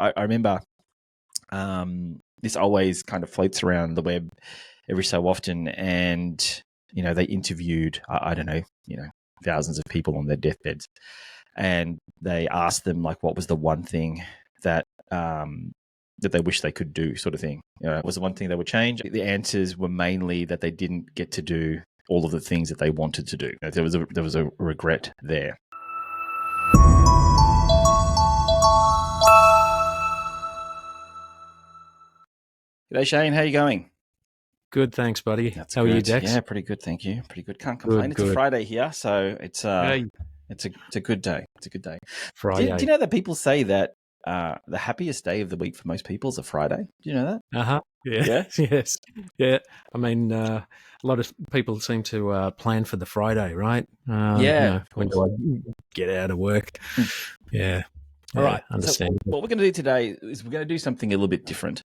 I remember this always kind of floats around the web every so often, and they interviewed I don't know thousands of people on their deathbeds, and they asked them like what was the one thing that that they wish they could do, sort of thing. Was the one thing they would change? The answers were mainly that they didn't get to do all of the things that they wanted to do. There was a regret there. G'day, Shane. How are you going? Good, thanks, buddy. How are you, Dex? Yeah, pretty good, thank you. Pretty good. Can't complain. It's a Friday here, so it's a good day. It's a good day. Friday. Do you know that people say that the happiest day of the week for most people is a Friday? Do you know that? Yeah. Yes. Yeah. I mean, a lot of people seem to plan for the Friday, right? When do I get out of work? Yeah. All right. Understand. So what we're going to do today is we're going to do something a little bit different.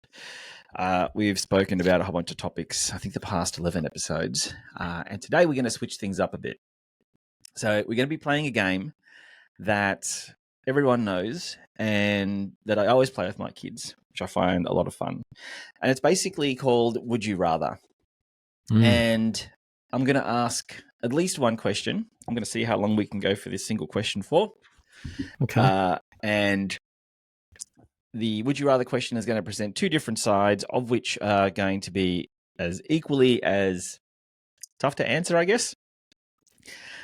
We've spoken about a whole bunch of topics, I think the past 11 episodes. And today we're going to switch things up a bit. So we're going to be playing a game that everyone knows and that I always play with my kids, which I find a lot of fun. And it's basically called Would You Rather? And I'm going to ask at least one question. I'm going to see how long we can go for this single question for. Okay. And the Would You Rather question is going to present two different sides, of which are going to be as equally as tough to answer, I guess.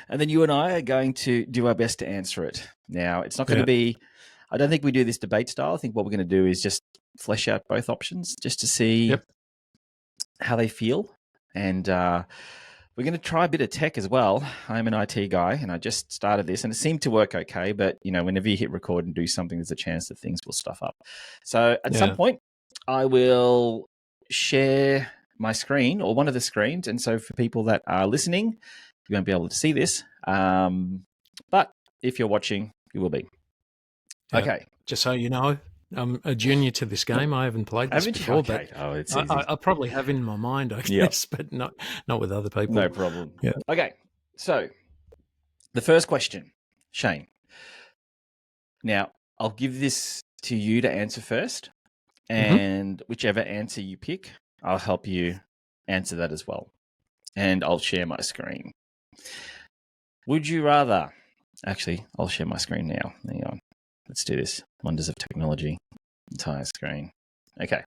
And then you and I are going to do our best to answer it. Now, it's not going to be, I don't think we do this debate style. I think what we're going to do is just flesh out both options just to see how they feel. And we're going to try a bit of tech as well. I'm an IT guy and I just started this and it seemed to work okay. But, whenever you hit record and do something, there's a chance that things will stuff up. So at some point, I will share my screen or one of the screens. And so for people that are listening, you won't be able to see this. But if you're watching, you will be. Okay. Just so you know, I'm a junior to this game. I haven't played this before, okay. But it's easy. I probably have in my mind, I guess, but not with other people. No problem. Yeah. Okay, so the first question, Shane. Now, I'll give this to you to answer first, and whichever answer you pick, I'll help you answer that as well. And I'll share my screen. Would you rather... Actually, I'll share my screen now. Hang on. Let's do this. Wonders of technology. Entire screen. Okay.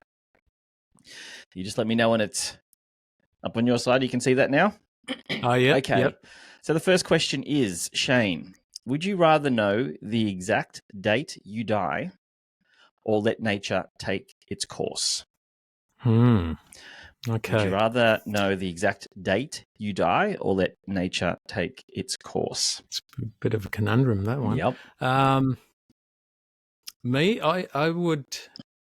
You just let me know when it's up on your side. You can see that now? Oh, yeah. Okay. Yep. So the first question is, Shane, would you rather know the exact date you die or let nature take its course? Okay. Would you rather know the exact date you die or let nature take its course? It's a bit of a conundrum, that one. Yep. I would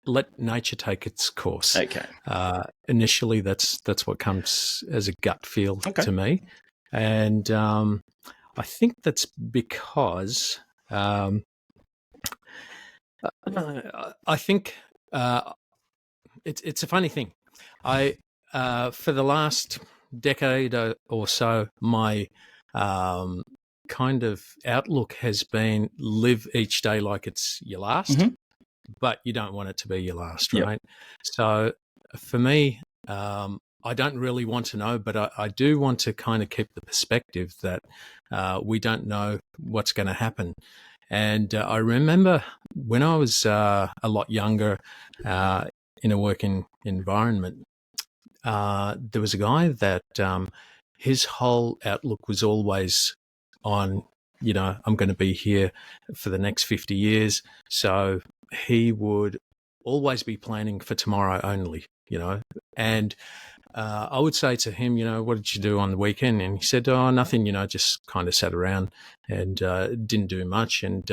let nature take its course. Okay. Initially, that's what comes as a gut feel to me. And I think that's because I think it's a funny thing. For the last decade or so, my kind of outlook has been live each day like it's your last, but you don't want it to be your last, right? So for me, I don't really want to know, but I do want to kind of keep the perspective that we don't know what's going to happen. And I remember when I was a lot younger in a working environment, there was a guy that his whole outlook was always on, I'm going to be here for the next 50 years. So he would always be planning for tomorrow only, and I would say to him, what did you do on the weekend? And he said, oh, nothing, just kind of sat around and didn't do much. And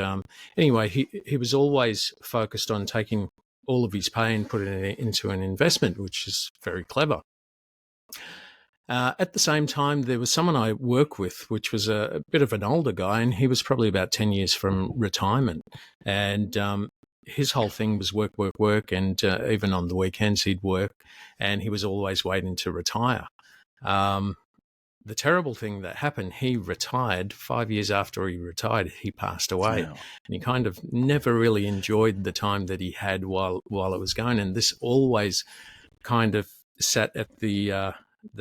anyway, he was always focused on taking all of his pay and putting it into an investment, which is very clever. At the same time, there was someone I work with, which was a bit of an older guy, and he was probably about 10 years from retirement. And his whole thing was work, work, work, and even on the weekends he'd work, and he was always waiting to retire. the terrible thing that happened, he retired 5 years after he retired. He passed away, Wow. and he kind of never really enjoyed the time that he had while it was going. And this always kind of sat at the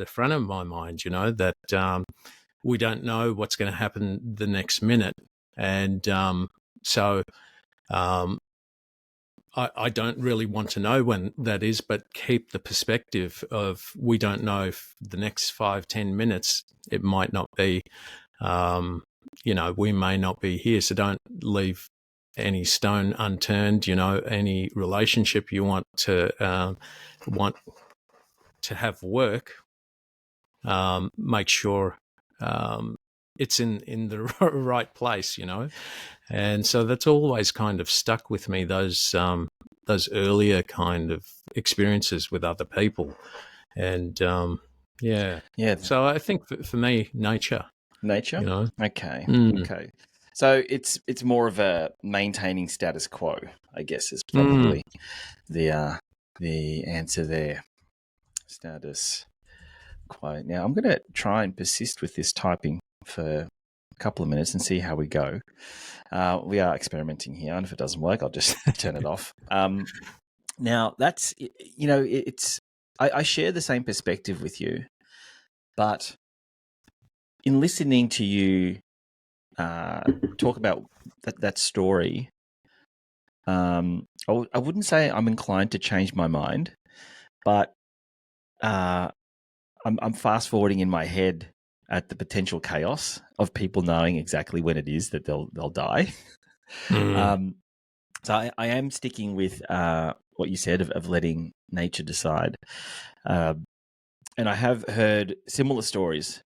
front of my mind, that we don't know what's going to happen the next minute, and so. I don't really want to know when that is, but keep the perspective of we don't know if the next 5-10 minutes it might not be, we may not be here. So don't leave any stone unturned. Any relationship you want to have work, make sure it's in the right place. And so that's always kind of stuck with me, those earlier kind of experiences with other people. And yeah. So I think for me, nature. Okay. Okay. So it's more of a maintaining status quo, I guess, is probably the answer there. Status quo. Now I'm going to try and persist with this typing for a couple of minutes and see how we go. We are experimenting here, and if it doesn't work, I'll just turn it off. Now, that's, it's, I share the same perspective with you, but in listening to you talk about that story, I wouldn't say I'm inclined to change my mind, but I'm fast forwarding in my head at the potential chaos of people knowing exactly when it is that they'll die. So I am sticking with what you said of letting nature decide, and I have heard similar stories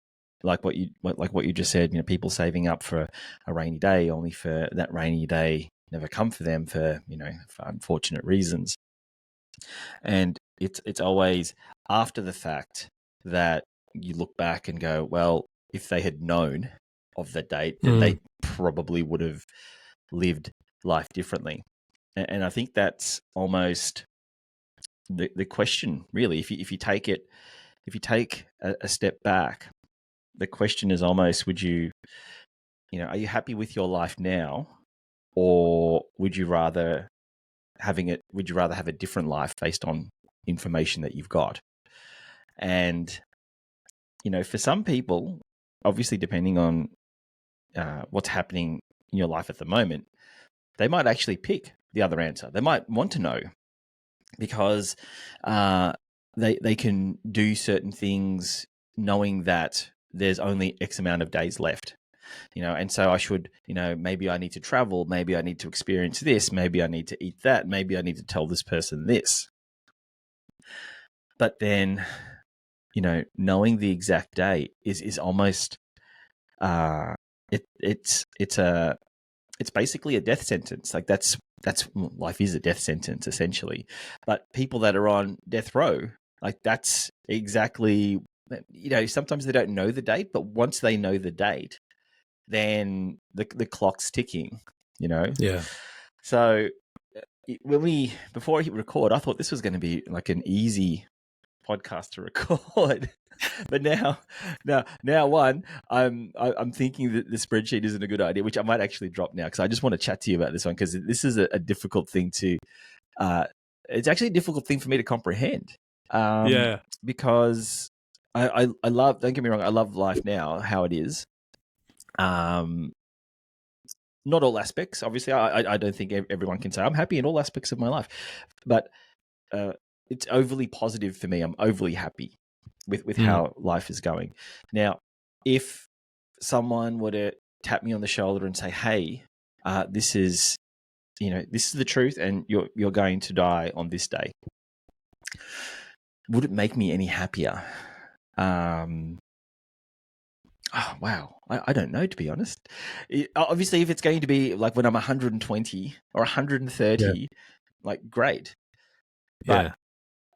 like what you just said. People saving up for a rainy day, only for that rainy day never come for them for unfortunate reasons, and it's always after the fact that you look back and go, well, if they had known of the date, then they probably would have lived life differently. And I think that's almost the question, really. If you take a step back, the question is almost: are you happy with your life now, or would you rather have a different life based on information that you've got? And for some people, obviously, depending on what's happening in your life at the moment, they might actually pick the other answer. They might want to know because they can do certain things knowing that there's only X amount of days left. And so I should, maybe I need to travel, maybe I need to experience this, maybe I need to eat that, maybe I need to tell this person this. But then, knowing the exact date is almost it's basically a death sentence. Like that's life is a death sentence essentially. But people that are on death row, like that's exactly, sometimes they don't know the date, but once they know the date, then the clock's ticking, Yeah. So before I hit record, I thought this was going to be like an easy podcast to record. But now I'm thinking that the spreadsheet isn't a good idea, which I might actually drop now because I just want to chat to you about this one because this is a difficult thing to. It's actually a difficult thing for me to comprehend. Because I love. Don't get me wrong. I love life now, how it is. Not all aspects, obviously. I don't think everyone can say I'm happy in all aspects of my life, but it's overly positive for me. I'm overly happy with how life is going. Now, if someone were to tap me on the shoulder and say, "Hey, this is the truth, and you're going to die on this day," would it make me any happier? Oh, wow. I don't know, to be honest. Obviously, if it's going to be like when I'm 120 or 130, like great. But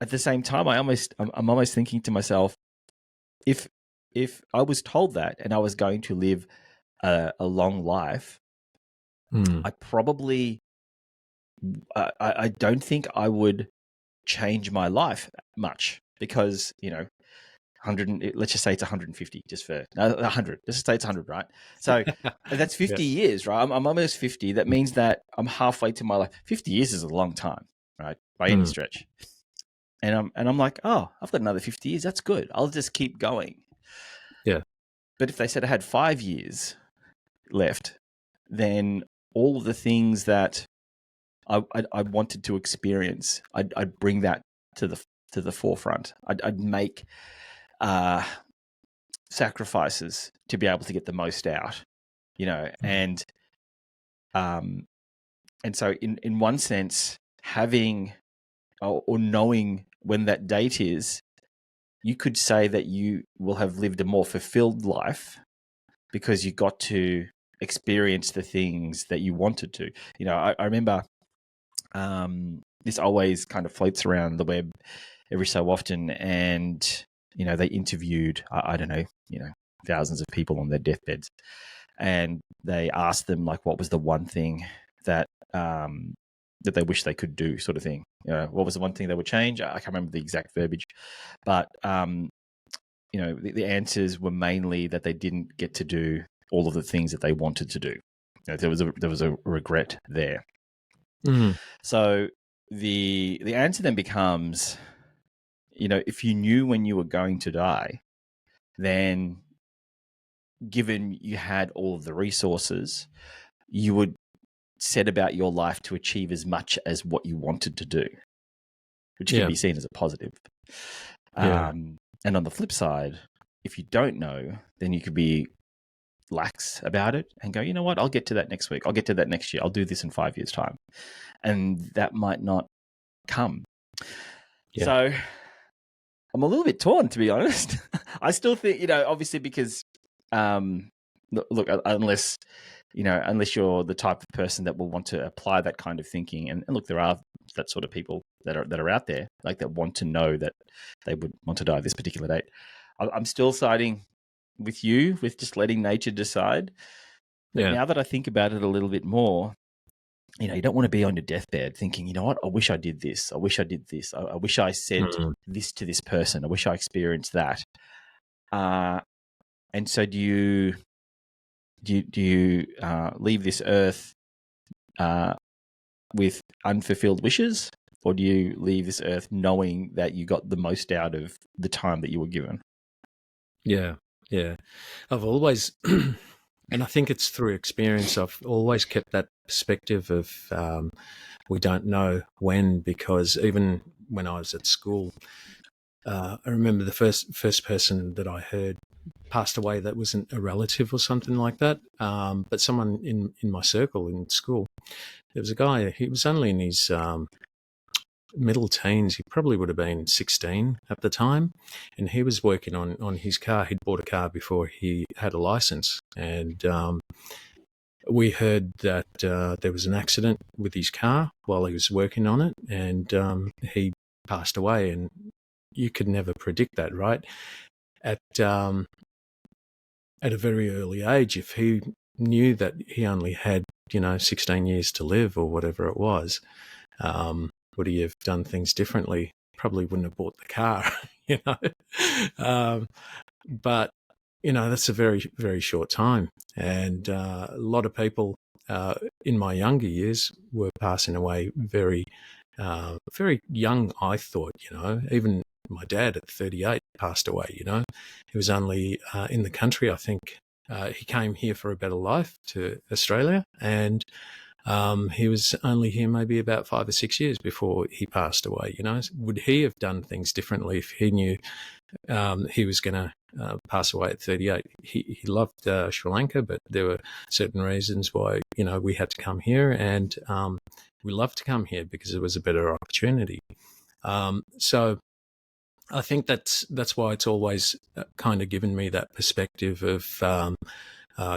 at the same time, I'm almost thinking to myself, if I was told that and I was going to live a long life, I probably I don't think I would change my life much because 100. Let's just say it's 150, just for 100. Let's just say it's 100, right? So that's 50 years, right? I'm almost 50. That means that I'm halfway to my life. 50 years is a long time, right? By any stretch. And I'm like, oh, I've got another 50 years. That's good. I'll just keep going. Yeah. But if they said I had 5 years left, then all of the things that I wanted to experience, I'd bring that to the forefront. I'd make sacrifices to be able to get the most out, and so in one sense, having or knowing when that date is, you could say that you will have lived a more fulfilled life because you got to experience the things that you wanted to. I remember this always kind of floats around the web every so often, and they interviewed I don't know, thousands of people on their deathbeds, and they asked them like what was the one thing that that they wish they could do, sort of thing. What was the one thing they would change? I can't remember the exact verbiage, but the answers were mainly that they didn't get to do all of the things that they wanted to do. There was a regret there. So the answer then becomes, if you knew when you were going to die, then given you had all of the resources, you would set about your life to achieve as much as what you wanted to do, which can be seen as a positive. And on the flip side, if you don't know, then you could be lax about it and go, you know what, I'll get to that next week. I'll get to that next year. I'll do this in 5 years' time. And that might not come. Yeah. So I'm a little bit torn, to be honest. I still think, obviously because, look, unless you're the type of person that will want to apply that kind of thinking, and look, there are that sort of people that are out there, like that want to know that they would want to die this particular date. I'm still siding with you with just letting nature decide. But now that I think about it a little bit more, you don't want to be on your deathbed thinking, you know what, I wish I did this. I wish I did this. I wish I said this to this person. I wish I experienced that. And so do you leave this earth with unfulfilled wishes, or do you leave this earth knowing that you got the most out of the time that you were given? Yeah. I've always, and I think it's through experience, I've always kept that perspective of we don't know when, because even when I was at school, I remember the first person that I heard passed away that wasn't a relative or something like that, but someone in my circle in school. There was a guy, he was only in his middle teens. He probably would have been 16 at the time, and he was working on his car. He'd bought a car before he had a license, and we heard that there was an accident with his car while he was working on it, and he passed away. And you could never predict that, right? At a very early age, if he knew that he only had 16 years to live or whatever it was, would he have done things differently? Probably wouldn't have bought the car, but that's a very, very short time. And a lot of people in my younger years were passing away very, very young, I thought. Even my dad at 38 passed away. He was only in the country, I think. He came here for a better life to Australia, and he was only here maybe about 5 or 6 years before he passed away. Would he have done things differently if he knew he was going to pass away at 38? He loved Sri Lanka, but there were certain reasons why we had to come here, and we loved to come here because it was a better opportunity. So I think that's why it's always kind of given me that perspective of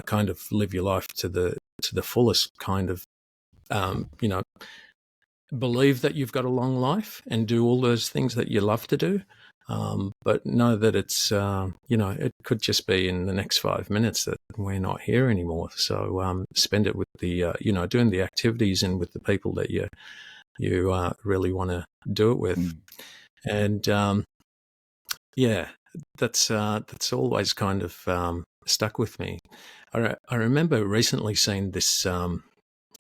kind of live your life to the fullest, kind of believe that you've got a long life and do all those things that you love to do, but know that it's it could just be in the next 5 minutes that we're not here anymore. So spend it with the doing the activities and with the people that you really want to do it with. And that's always kind of stuck with me. I remember recently seeing this um,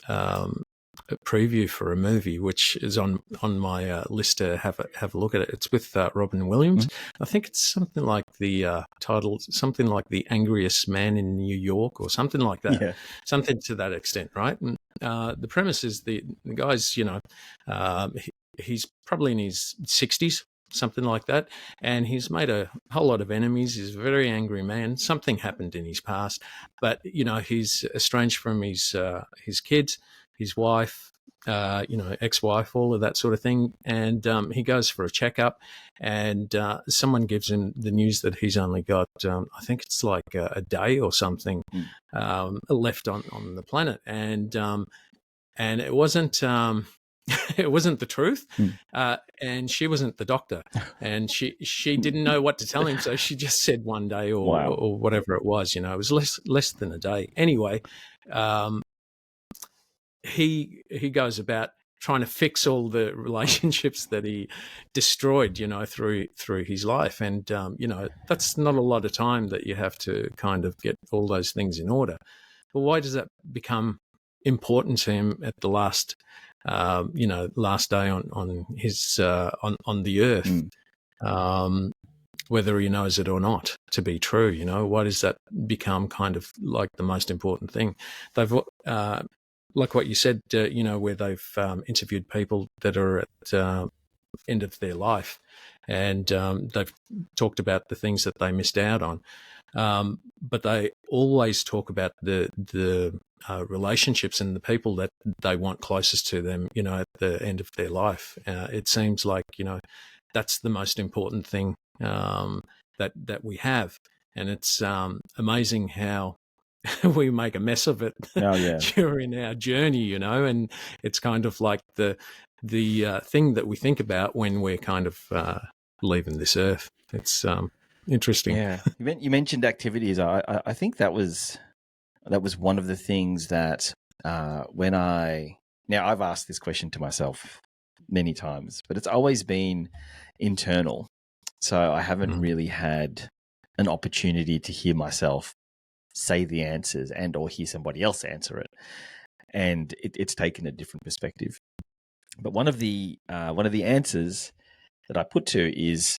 a preview for a movie, which is on my list to have a look at it. It's with Robin Williams. Mm. I think it's something like the title, something like The Angriest Man in New York, or something like that, Yeah. something to that extent, right? And the premise is the guy's, he's probably in his 60s, something like that, and he's made a whole lot of enemies. He's a very angry man. Something happened in his past, but he's estranged from his kids, his wife, ex-wife, all of that sort of thing. And he goes for a checkup, and someone gives him the news that he's only got, I think it's like a day or something left on the planet, and it wasn't. It wasn't the truth, and she wasn't the doctor, and she didn't know what to tell him, so she just said one day Wow. or whatever it was. It was less than a day. Anyway, he goes about trying to fix all the relationships that he destroyed, through his life, and that's not a lot of time that you have to kind of get all those things in order. But why does that become important to him at the last day on his on the earth, whether he knows it or not to be true? Why does that become kind of like the most important thing? They've like what you said, where they've interviewed people that are at end of their life, and they've talked about the things that they missed out on. But they always talk about the relationships and the people that they want closest to them, at the end of their life. It seems like, that's the most important thing that we have. And it's amazing how we make a mess of it during our journey, and it's kind of like the thing that we think about when we're kind of leaving this earth. It's interesting. Yeah, you mentioned activities. I think that was one of the things that now I've asked this question to myself many times, but it's always been internal. So I haven't really had an opportunity to hear myself say the answers and or hear somebody else answer it, and it's taken a different perspective. But one of the answers that I put to is,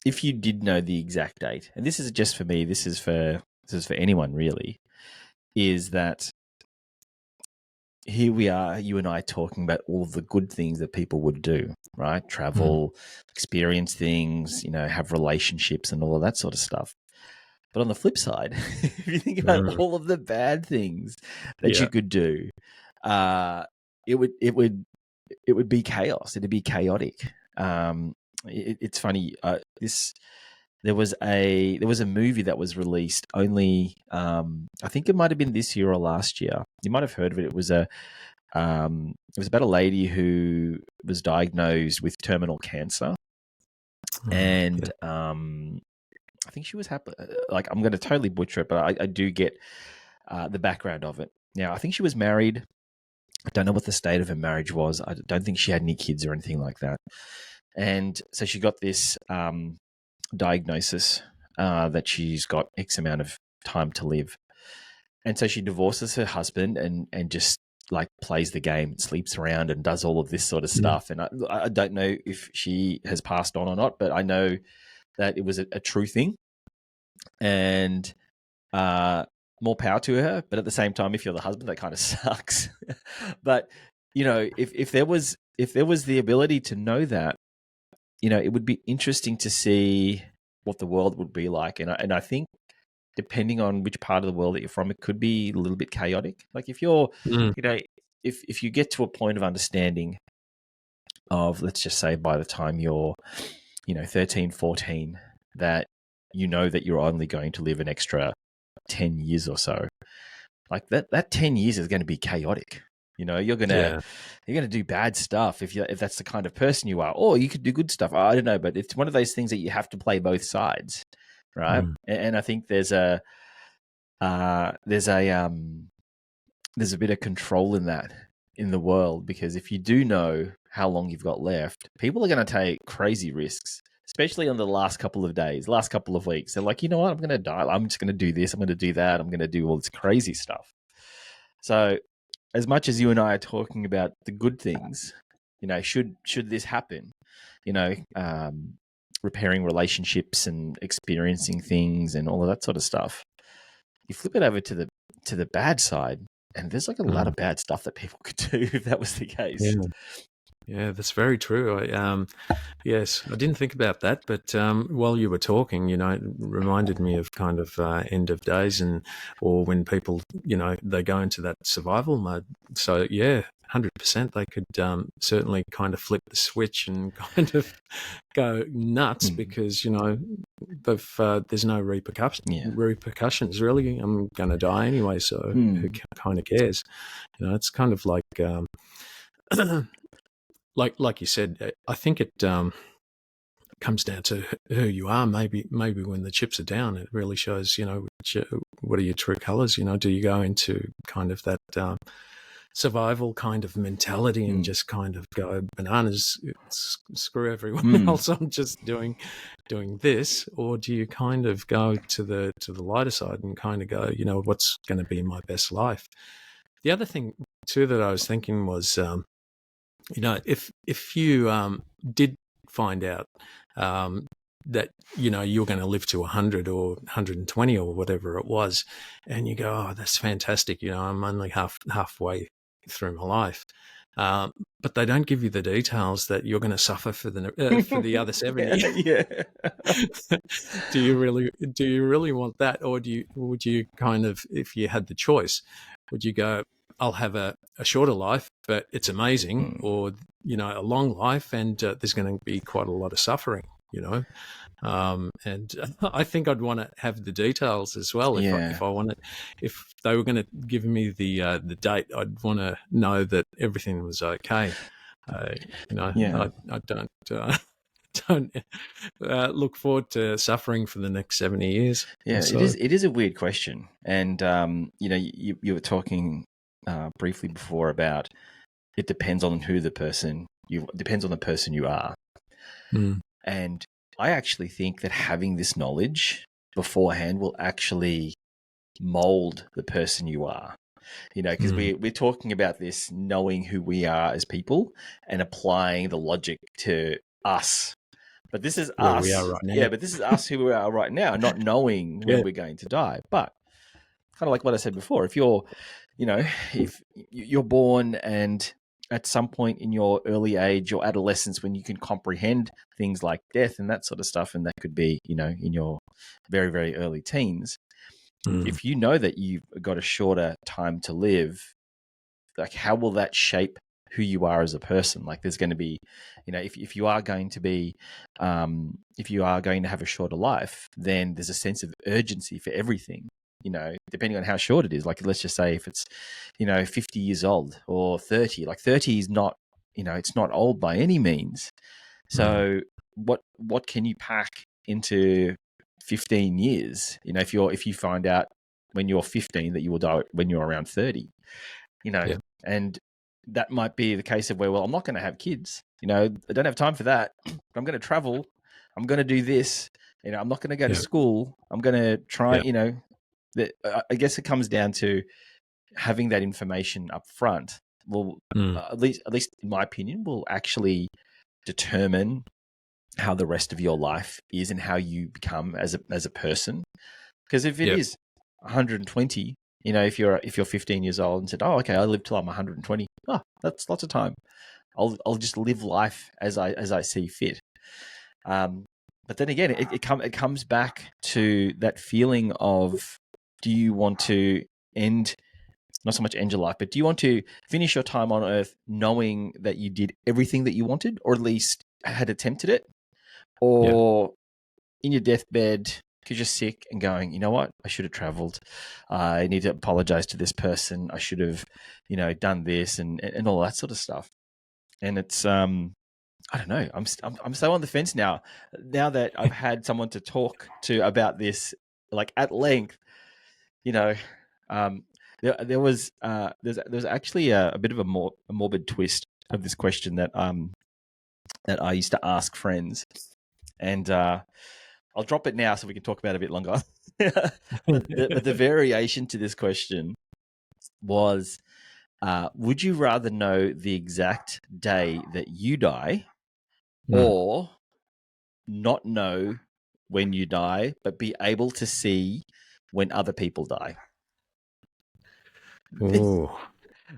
if you did know the exact date, and this is just for me, this is for anyone really, is that here we are, you and I, talking about all the good things that people would do, right? Travel, experience things, have relationships and all of that sort of stuff. But on the flip side, if you think about all of the bad things that you could do, it would be chaos. It'd be chaotic. It's funny. There was a movie that was released only, I think it might have been this year or last year. You might have heard of it. It was about a lady who was diagnosed with terminal cancer, and I think she was happy. Like, I'm going to totally butcher it, but I do get the background of it. Now, I think she was married. I don't know what the state of her marriage was. I don't think she had any kids or anything like that. And so she got this diagnosis that she's got X amount of time to live. And so she divorces her husband and just like plays the game, sleeps around and does all of this sort of stuff. And I don't know if she has passed on or not, but I know that it was a true thing, and more power to her. But at the same time, if you're the husband, that kind of sucks. But if there was the ability to know that, it would be interesting to see what the world would be like. And I think, depending on which part of the world that you're from, it could be a little bit chaotic. Like, if you're, if you get to a point of understanding of, let's just say, by the time you're 13, 14, that that you're only going to live an extra 10 years or so, like that 10 years is going to be chaotic. You're going to do bad stuff if that's the kind of person you are, or you could do good stuff. I don't know, but it's one of those things that you have to play both sides, right? And I think there's a bit of control in that, in the world, because if you do know how long you've got left, people are going to take crazy risks, especially on the last couple of days, last couple of weeks. They're like, you know what? I'm going to die. I'm just going to do this. I'm going to do that. I'm going to do all this crazy stuff. So as much as you and I are talking about the good things, should this happen, repairing relationships and experiencing things and all of that sort of stuff, you flip it over to the bad side, and there's like a lot of bad stuff that people could do if that was the case. Yeah, that's very true. Yes, I didn't think about that, but while you were talking, it reminded me of kind of end of days or when people, they go into that survival mode. So yeah, 100%, they could certainly kind of flip the switch and kind of go nuts because there's no repercussions really. I'm going to die anyway, so who kind of cares? It's kind of like. Like you said, I think it comes down to who you are. Maybe when the chips are down, it really shows, what are your true colors? Do you go into kind of that survival kind of mentality and just kind of go bananas, screw everyone else, I'm just doing this? Or do you kind of go to the lighter side and kind of go, what's going to be my best life? The other thing too that I was thinking was, if you did find out that you're going to live to 100 or 120 or whatever it was, and you go, oh, that's fantastic. I'm only halfway through my life, but they don't give you the details that you're going to suffer for the other 70. Yeah. Do you really want that, or would you kind of, if you had the choice, would you go, I'll have a shorter life, but it's amazing, or a long life, and there's going to be quite a lot of suffering, and I think I'd want to have the details as well. If they were going to give me the date, I'd want to know that everything was okay. I don't look forward to suffering for the next 70 years. Yeah, so. It is a weird question, and you were talking briefly before about it depends on the person you are, and I actually think that having this knowledge beforehand will actually mold the person you are. Because we're talking about this, knowing who we are as people and applying the logic to us. But this is where us. We are right now. Yeah, but this is us who we are right now, not knowing when we're going to die. But kind of like what I said before, if you're, if you're born and at some point in your early age, your adolescence, when you can comprehend things like death and that sort of stuff, and that could be, in your very, very early teens, if you know that you've got a shorter time to live, like how will that shape who you are as a person? Like there's going to be, if you are going to be, if you are going to have a shorter life, then there's a sense of urgency for everything, depending on how short it is. Like, let's just say if it's, 50 years old or 30, like 30 is not, it's not old by any means. So what can you pack into 15 years? If you find out when you're 15 that you will die when you're around 30, and that might be the case of where, well, I'm not going to have kids. I don't have time for that. I'm going to travel. I'm going to do this. I'm not going to go to school. I'm going to try, I guess it comes down to having that information up front. Will, at least in my opinion, will actually determine how the rest of your life is and how you become as a person. Because if it is 120, if you're 15 years old and said, oh, okay, I live till I'm 120. Oh, that's lots of time. I'll just live life as I see fit. But then again, it comes back to that feeling of, do you want to not so much end your life, but do you want to finish your time on Earth knowing that you did everything that you wanted, or at least had attempted it, or in your deathbed because you're sick and going, you know what, I should have traveled. I need to apologize to this person. I should have, done this and all that sort of stuff. And it's, I don't know. I'm so on the fence now that I've had someone to talk to about this, like at length. There was actually a bit of a morbid twist of this question that I used to ask friends. and I'll drop it now so we can talk about it a bit longer. but the variation to this question was, would you rather know the exact day that you die, or not know when you die, but be able to see when other people die? Ooh.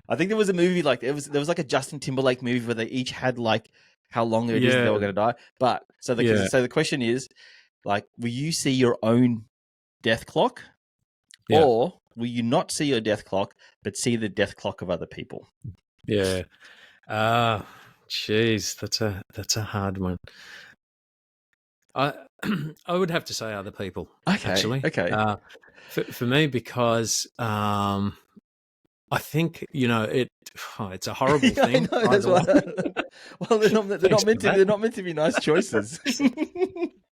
I think there was a movie like there was like a Justin Timberlake movie where they each had like how long it is that they were going to die. But so the question is, like, will you see your own death clock, or will you not see your death clock but see the death clock of other people? Yeah. Jeez, that's a hard one. I I would have to say other people. Okay. Actually. Okay. For me, because I think it's a horrible thing. I know, that's why. Well, they're not meant to be nice choices.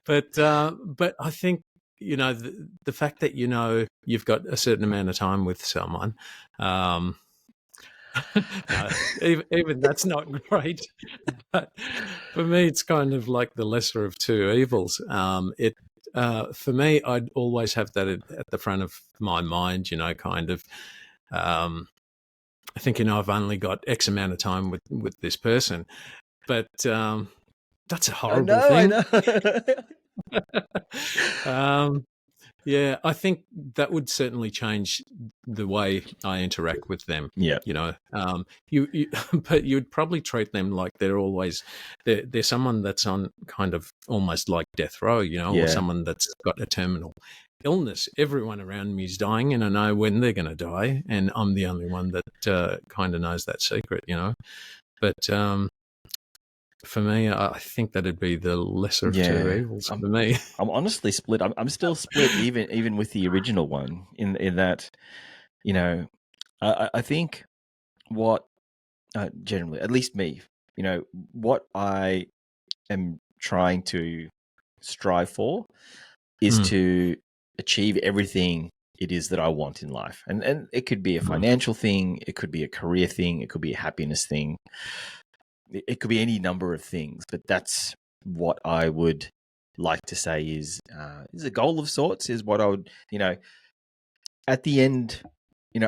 But I think the fact that you've got a certain amount of time with someone. No, even that's not great. But for me, it's kind of like the lesser of two evils. For me, I'd always have that at the front of my mind. Kind of thinking I've only got X amount of time with this person, but that's a horrible thing. I know. Yeah, I think that would certainly change the way I interact with them. Yeah. You but you'd probably treat them like they're someone that's on kind of almost like death row, or someone that's got a terminal illness. Everyone around me is dying, and I know when they're going to die, and I'm the only one that kind of knows that secret, But for me, I think that'd be the lesser of two evils for me. I'm honestly split. I'm still split, even with the original one. In that, I think what generally, at least me, what I am trying to strive for is to achieve everything it is that I want in life, and it could be a financial thing, it could be a career thing, it could be a happiness thing. It could be any number of things, but that's what I would like to say is a goal of sorts. Is what I would, at the end,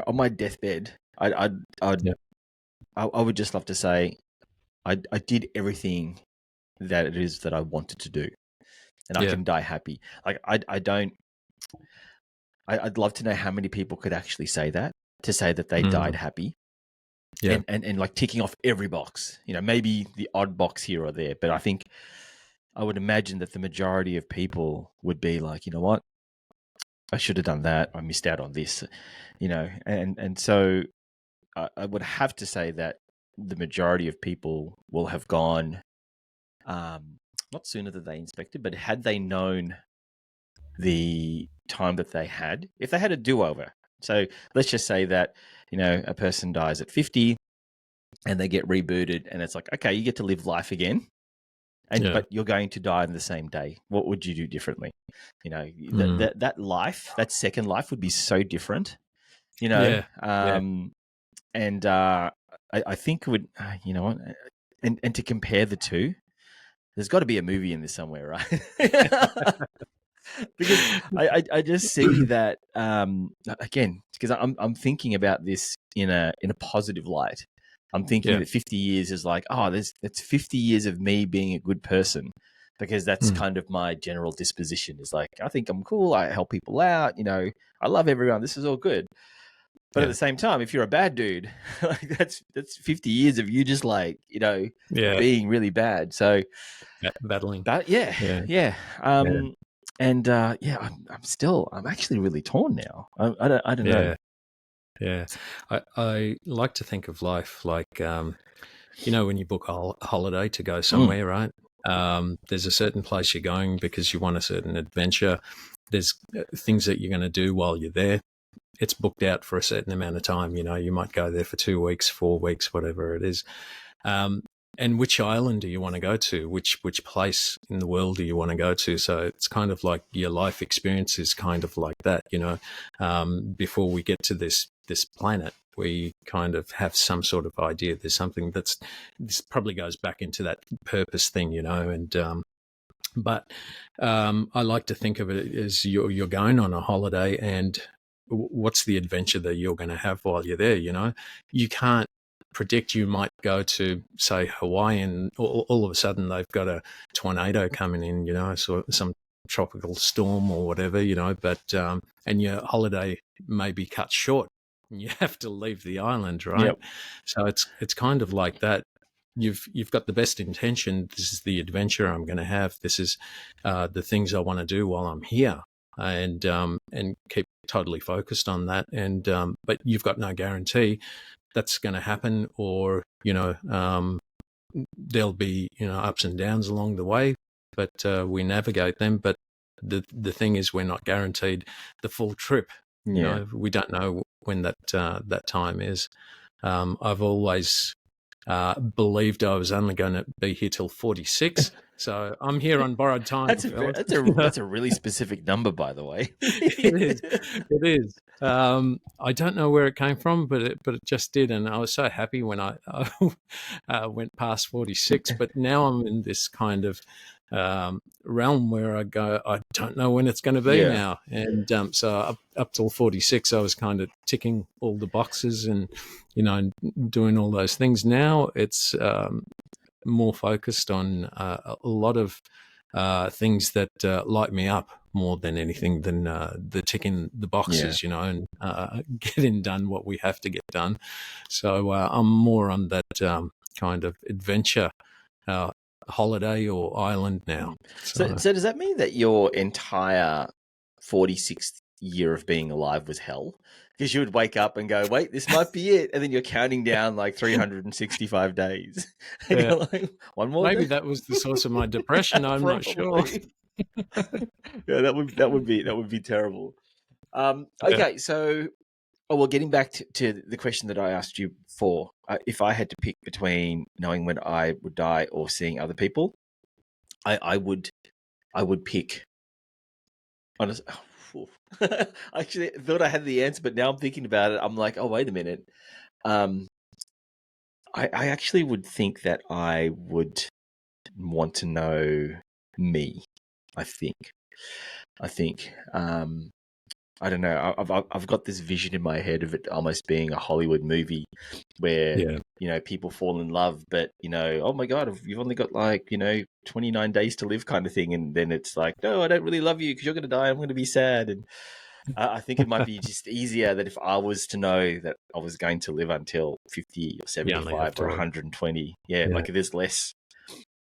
on my deathbed, I would just love to say I did everything that it is that I wanted to do, and I can die happy. Like I'd love to know how many people could actually say that, to say that they died happy. Yeah. And like ticking off every box, maybe the odd box here or there. But I think I would imagine that the majority of people would be like, you know what, I should have done that. I missed out on this, and so I would have to say that the majority of people will have gone, not sooner than they expected, but had they known the time that they had, if they had a do-over. So let's just say that, a person dies at 50 and they get rebooted, and it's like, okay, you get to live life again, but you're going to die on the same day. What would you do differently? That life, that second life would be so different, and I think it would, and to compare the two, there's got to be a movie in this somewhere, right? Because I just see that again, because I'm thinking about this in a positive light. I'm thinking that 50 years is like, that's 50 years of me being a good person, because that's kind of my general disposition. Is like, I think I'm cool. I help people out. I love everyone. This is all good. But at the same time, if you're a bad dude, like that's 50 years of you just like, being really bad. So battling. And I'm actually really torn now. I don't know. Yeah. I like to think of life like, when you book a holiday to go somewhere, right? There's a certain place you're going because you want a certain adventure. There's things that you're going to do while you're there. It's booked out for a certain amount of time. You might go there for 2 weeks, 4 weeks, whatever it is. And which island do you want to go to? Which place in the world do you want to go to? So it's kind of like your life experience is kind of like that, before we get to this planet, we kind of have some sort of idea. There's something this probably goes back into that purpose thing, and But I like to think of it as you're going on a holiday, and what's the adventure that you're going to have while you're there? You can't predict. You might go to, say, Hawaii, and all of a sudden they've got a tornado coming in, so some tropical storm or whatever, but and your holiday may be cut short and you have to leave the island, right? Yep. So it's kind of like that. You've got the best intention. This is the adventure I'm going to have. This is the things I want to do while I'm here, and keep totally focused on that. And but you've got no guarantee that's going to happen, or there'll be ups and downs along the way, but we navigate them. But the thing is, we're not guaranteed the full trip. We don't know when that time is. I've always believed I was only going to be here till 46, so I'm here on borrowed time. That's a really specific number, by the way. It is. I don't know where it came from, but it just did, and I was so happy when I went past 46. But now I'm in this kind of realm where I go, I don't know when it's going to be now, and so up till 46, I was kind of ticking all the boxes and doing all those things. Now it's more focused on a lot of things that light me up more than anything than the ticking the boxes, and getting done what we have to get done. So I'm more on that kind of adventure holiday or island now. So does that mean that your entire 46th year of being alive was hell? Because you would wake up and go, wait, this might be it. And then you're counting down like 365 days. And you're like, one more Maybe day? that was the source of my depression. I'm not sure. Yeah, that would be terrible. Okay, so getting back to the question that I asked you before, if I had to pick between knowing when I would die or seeing other people, I would pick. Honestly, I actually thought I had the answer, but now I'm thinking about it. I'm like, oh, wait a minute. I actually would think that I would want to know me. I think. I don't know. I've got this vision in my head of it almost being a Hollywood movie where people fall in love, but oh my God, you've only got 29 days to live, kind of thing, and then it's like, no, I don't really love you because you're going to die. I'm going to be sad, and I think it might be just easier that if I was to know that I was going to live until 50 or 75 or 120, like there's less,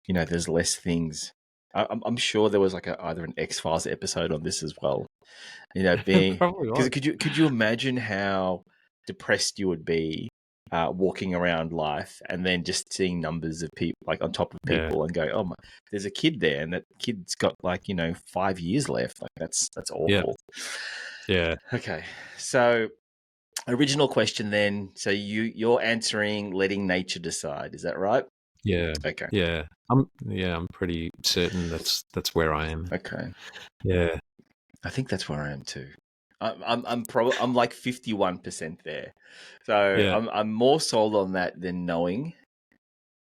there's less things. I'm sure there was either an X-Files episode on this as well. Being because could you imagine how depressed you would be walking around life and then just seeing numbers of people on top of people and go, oh my, there's a kid there and that kid's got 5 years left. That's awful. Yeah. Okay. So original question then. So you're answering letting nature decide. Is that right? Yeah. Okay. Yeah. I'm pretty certain that's where I am. Okay. Yeah. I think that's where I am too. I'm probably like 51% there, so I'm more sold on that than knowing.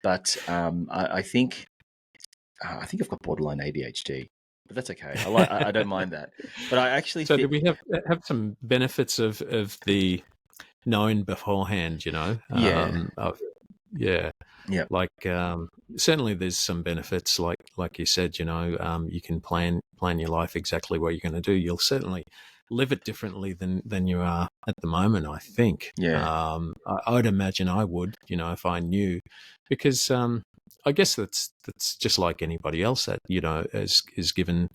But I think I've got borderline ADHD, but that's okay. I don't mind that. But I actually so do we have some benefits of the knowing beforehand? Yeah. Like certainly there's some benefits, like you said. You can plan your life exactly what you're going to do. You'll certainly live it differently than you are at the moment, I think. Yeah. I would imagine I would, if I knew, because I guess that's just like anybody else that is given,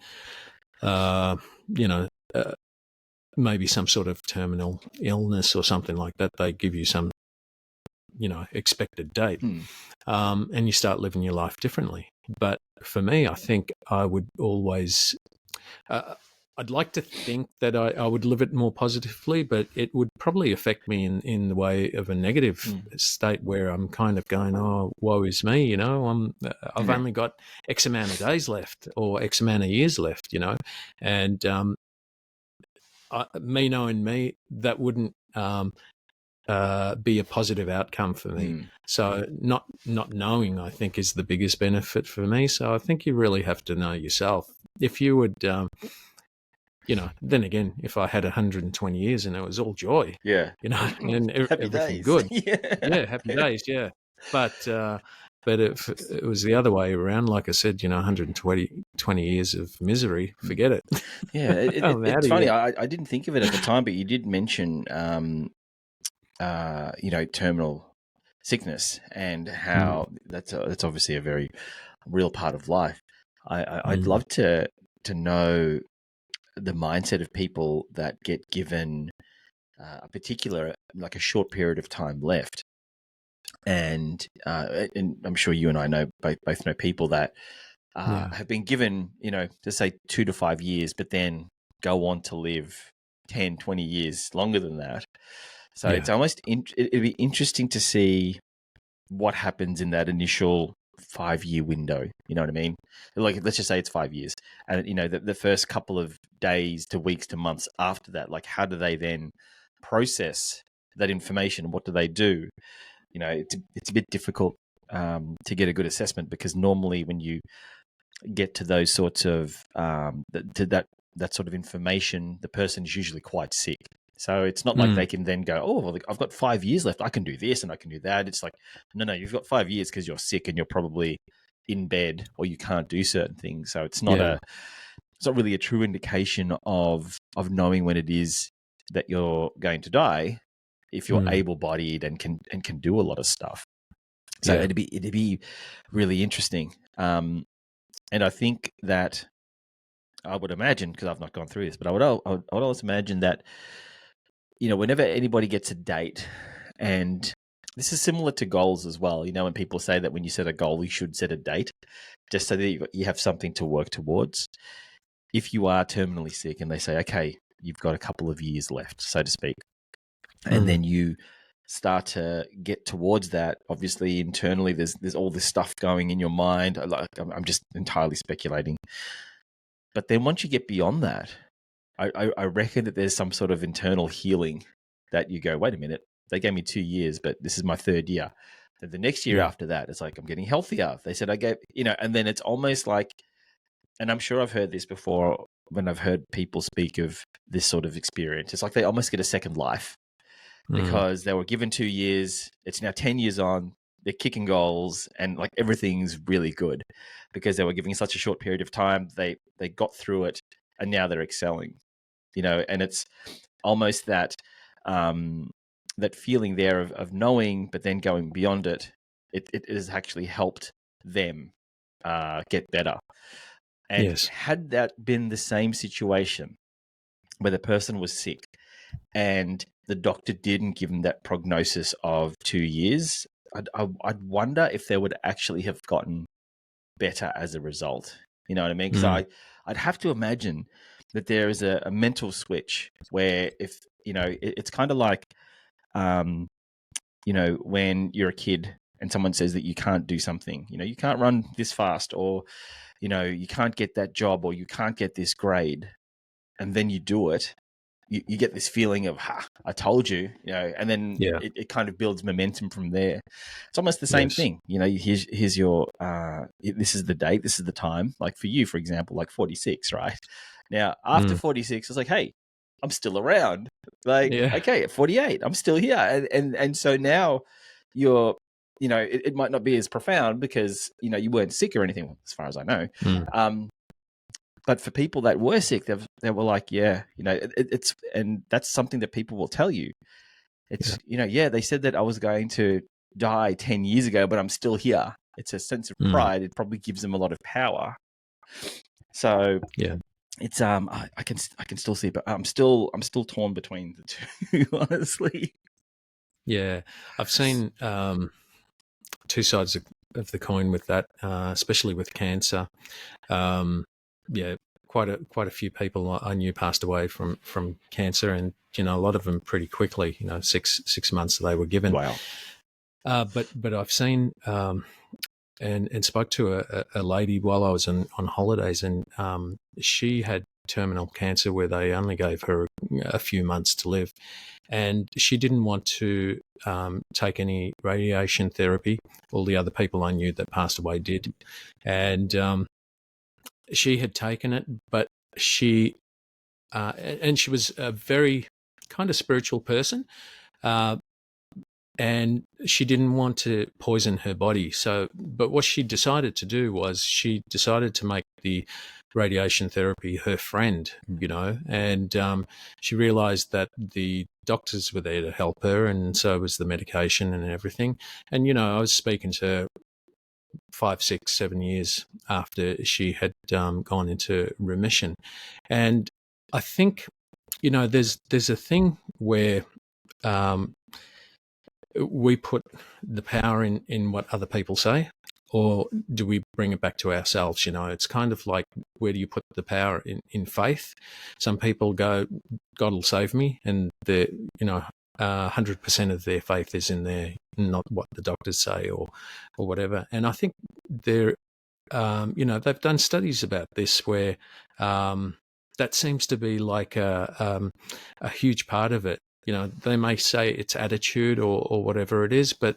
maybe some sort of terminal illness or something like that. They give you some expected date, and you start living your life differently. But for me, I think I would always, I'd like to think that I would live it more positively, but it would probably affect me in the way of a negative state where I'm kind of going, oh, woe is me, I've only got X amount of days left or X amount of years left, and me knowing me, that wouldn't be a positive outcome for me. Mm. So not knowing, I think, is the biggest benefit for me. So I think you really have to know yourself. If you would, then again, if I had 120 years and it was all joy, Yeah. and Happy everything days. good, Yeah. happy days, yeah. But if it was the other way around, like I said, 120 years of misery, forget it. Yeah. I'm out It's of funny. here. I didn't think of it at the time, but you did mention, terminal sickness and Mm, how that's obviously a very real part of life. I'd mm, love to know the mindset of people that get given a particular, like a short period of time left. And I'm sure you and I know both know people that yeah, have been given, to say 2 to 5 years, but then go on to live 10, 20 years longer than that. So it's yeah, almost, it'd be interesting to see what happens in that initial 5-year window. You know what I mean? Like, let's just say it's 5 years. And, the first couple of days to weeks to months after that, like, how do they then process that information? What do they do? It's a bit difficult to get a good assessment, because normally when you get to those sorts of to that sort of information, the person is usually quite sick. So it's not like mm, they can then go, oh, well, I've got 5 years left. I can do this and I can do that. It's like, no, you've got 5 years because you're sick and you're probably in bed or you can't do certain things. So it's not yeah, really a true indication of knowing when it is that you're going to die, if you're mm, able-bodied and can do a lot of stuff. So yeah, it'd be really interesting. And I think that I would imagine, because I've not gone through this, but I would always imagine that, whenever anybody gets a date, and this is similar to goals as well, when people say that when you set a goal, you should set a date, just so that you have something to work towards. If you are terminally sick and they say, okay, you've got a couple of years left, so to speak, and mm, then you start to get towards that, obviously internally there's all this stuff going in your mind. Like, I'm just entirely speculating. But then once you get beyond that, I reckon that there's some sort of internal healing that you go, wait a minute, they gave me 2 years, but this is my third year. Then the next year yeah, after that, it's like, I'm getting healthier. They said I gave, and then it's almost like, and I'm sure I've heard this before when I've heard people speak of this sort of experience. It's like they almost get a second life, mm, because they were given 2 years. It's now 10 years on. They're kicking goals and like everything's really good because they were giving such a short period of time. They got through it and now they're excelling, and it's almost that that feeling there of knowing, but then going beyond it. It has actually helped them get better. And yes, had that been the same situation where the person was sick and the doctor didn't give them that prognosis of 2 years, I'd wonder if they would actually have gotten better as a result. You know what I mean? Because mm, I'd have to imagine that there is a mental switch where, if it's kind of like, um, when you're a kid and someone says that you can't do something, you can't run this fast, or you can't get that job, or you can't get this grade, and then you do it. You get this feeling of, I told you, and then yeah, it kind of builds momentum from there. It's almost the same yes, thing. Here's your, this is the date, this is the time. Like for you, for example, like 46, right? Now, after mm, 46, it's like, hey, I'm still around. Like, yeah, okay, at 48, I'm still here. And so now you're, it might not be as profound because, you weren't sick or anything, as far as I know. mm, But for people that were sick, they were like, yeah, it's, and that's something that people will tell you. yeah, It's, yeah, they said that I was going to die 10 years ago, but I'm still here. It's a sense of mm, pride. It probably gives them a lot of power. So yeah, it's, I can still see, but I'm still torn between the two, honestly. yeah. I've seen two sides of the coin with that, especially with cancer. Um, yeah, quite a few people I knew passed away from cancer, and a lot of them pretty quickly. 6 months they were given. Wow. But I've seen and spoke to a lady while I was on holidays, and she had terminal cancer where they only gave her a few months to live. And she didn't want to take any radiation therapy. All the other people I knew that passed away did. And she had taken it, but she was a very kind of spiritual person. And she didn't want to poison her body. But what she decided to do was she decided to make the radiation therapy her friend, and she realized that the doctors were there to help her, and so was the medication and everything. And, I was speaking to her 5, 6, 7 years after she had gone into remission. And I think, there's a thing where we put the power in what other people say, or do we bring it back to ourselves? It's kind of like, where do you put the power in faith? Some people go, God will save me, and 100% of their faith is in there, not what the doctors say or whatever. And I think they've done studies about this where that seems to be like a huge part of it. They may say it's attitude or whatever it is, but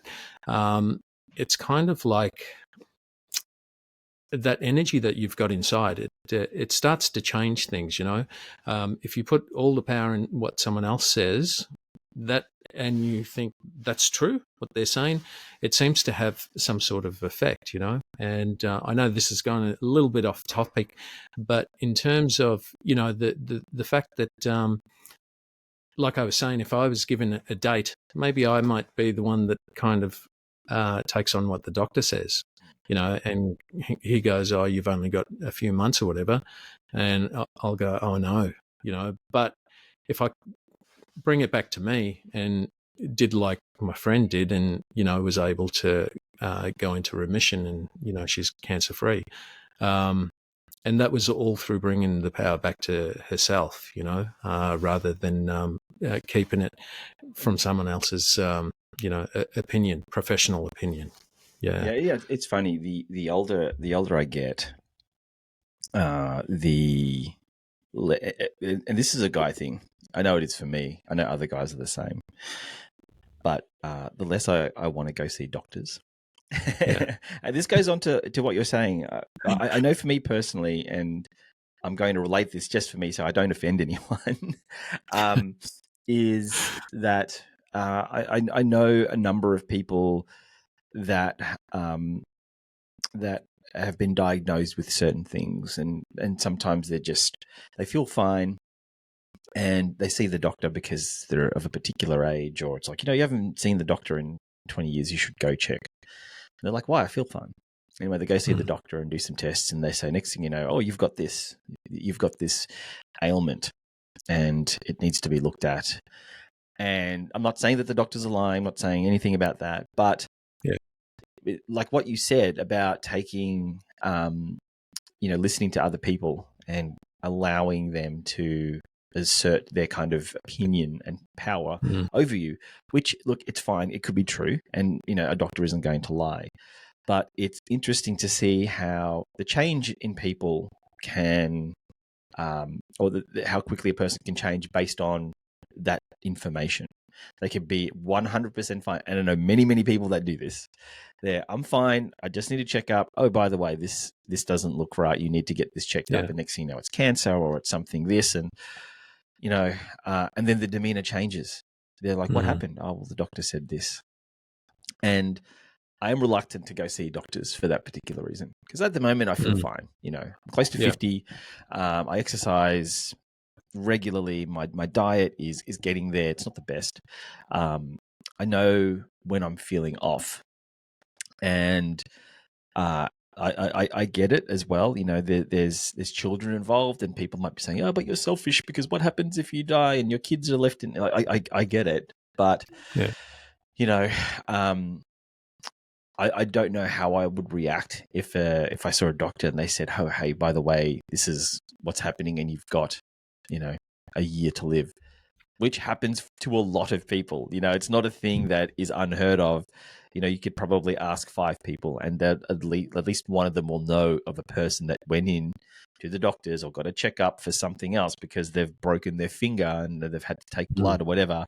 it's kind of like that energy that you've got inside. It starts to change things. If you put all the power in what someone else says, and you think that's true, what they're saying, it seems to have some sort of effect. And I know this is going a little bit off topic, but in terms of the fact that like I was saying, if I was given a date, maybe I might be the one that kind of takes on what the doctor says, and he goes, oh, you've only got a few months or whatever. And I'll go, oh, no, But if I bring it back to me and did like my friend did and, was able to go into remission and, she's cancer-free. And that was all through bringing the power back to herself, rather than keeping it from someone else's, opinion, professional opinion. Yeah. It's funny. The older I get, and this is a guy thing. I know it is for me. I know other guys are the same. But the less I want to go see doctors. Yeah. And this goes on to what you're saying. I know for me personally, and I'm going to relate this just for me so I don't offend anyone, is that I know a number of people that that have been diagnosed with certain things, and sometimes they feel fine, and they see the doctor because they're of a particular age, or it's like, you haven't seen the doctor in 20 years, you should go check. And they're like, why? I feel fine. Anyway, they go see the doctor and do some tests, and they say, next thing you know, oh, you've got this ailment, and it needs to be looked at. And I'm not saying that the doctors are lying, I'm not saying anything about that, but like what you said about taking, listening to other people and allowing them to assert their kind of opinion and power over you, which, look, it's fine. It could be true. And, a doctor isn't going to lie. But it's interesting to see how the change in people can, or how quickly a person can change based on that information. They can be 100% fine. And I know many, many people that do this. I'm fine. I just need to check up. Oh, by the way, this doesn't look right. You need to get this checked up. And next thing you know, it's cancer or it's something this. And, and then the demeanor changes. They're like, what happened? Oh, well, the doctor said this. And I am reluctant to go see doctors for that particular reason. Because at the moment, I feel fine. I'm close to 50. I exercise regularly. My diet is getting there. It's not the best. I know when I'm feeling off. And I get it as well. There's children involved, and people might be saying, "Oh, but you're selfish because what happens if you die and your kids are left in?" I get it, but I don't know how I would react if I saw a doctor and they said, "Oh, hey, by the way, this is what's happening, and you've got, a year to live." which happens to a lot of people. It's not a thing that is unheard of. You could probably ask 5 people, and that at least one of them will know of a person that went in to the doctors or got a checkup for something else because they've broken their finger and they've had to take blood or whatever.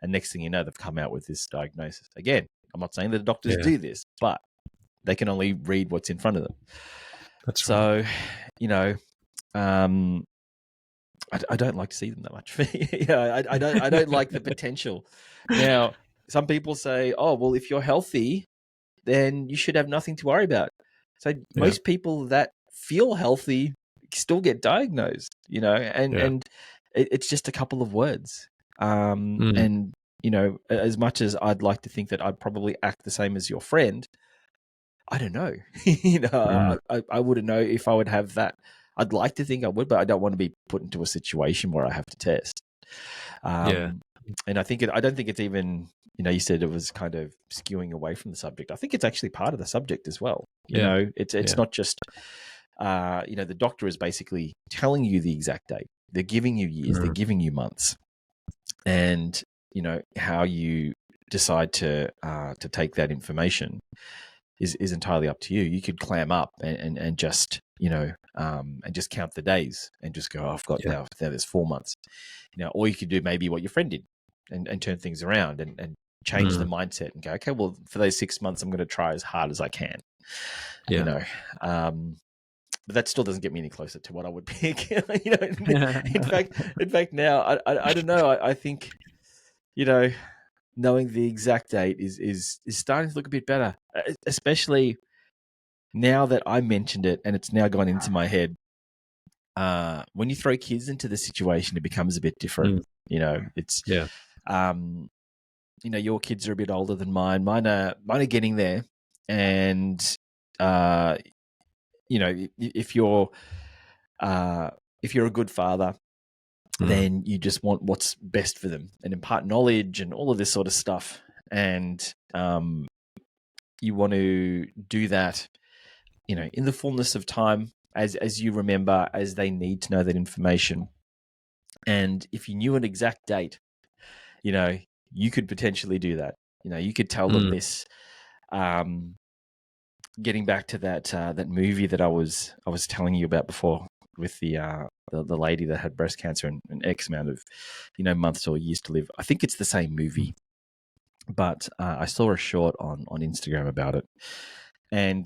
And next thing you know, they've come out with this diagnosis. Again, I'm not saying that the doctors do this, but they can only read what's in front of them. That's right. I don't like to see them that much. I don't like the potential. Now, some people say, "Oh, well, if you're healthy, then you should have nothing to worry about." So most people that feel healthy still get diagnosed, and it's just a couple of words. And as much as I'd like to think that I'd probably act the same as your friend, I don't know. I wouldn't know if I would have that. I'd like to think I would, but I don't want to be put into a situation where I have to test. And I don't think it's even, you said it was kind of skewing away from the subject. I think it's actually part of the subject as well. It's not just, the doctor is basically telling you the exact date. They're giving you years, they're giving you months, and how you decide to take that information is entirely up to you. You could clam up and just and just count the days and just go, I've got now there's 4 months, or you could do maybe what your friend did and turn things around and change the mindset and go, okay, well, for those 6 months, I'm going to try as hard as I can. But that still doesn't get me any closer to what I would pick. In fact, now I don't know. I think, knowing the exact date is starting to look a bit better, especially now that I mentioned it and it's now gone into my head. When you throw kids into the situation, it becomes a bit different. It's your kids are a bit older than mine. Mine are getting there, and if you're a good father, then you just want what's best for them and impart knowledge and all of this sort of stuff. And you want to do that, in the fullness of time, as you remember, as they need to know that information. And if you knew an exact date, you could potentially do that. You could tell them this. Getting back to that movie that I was telling you about before, with the lady that had breast cancer and an X amount of months or years to live. I think it's the same movie, but I saw a short on Instagram about it, and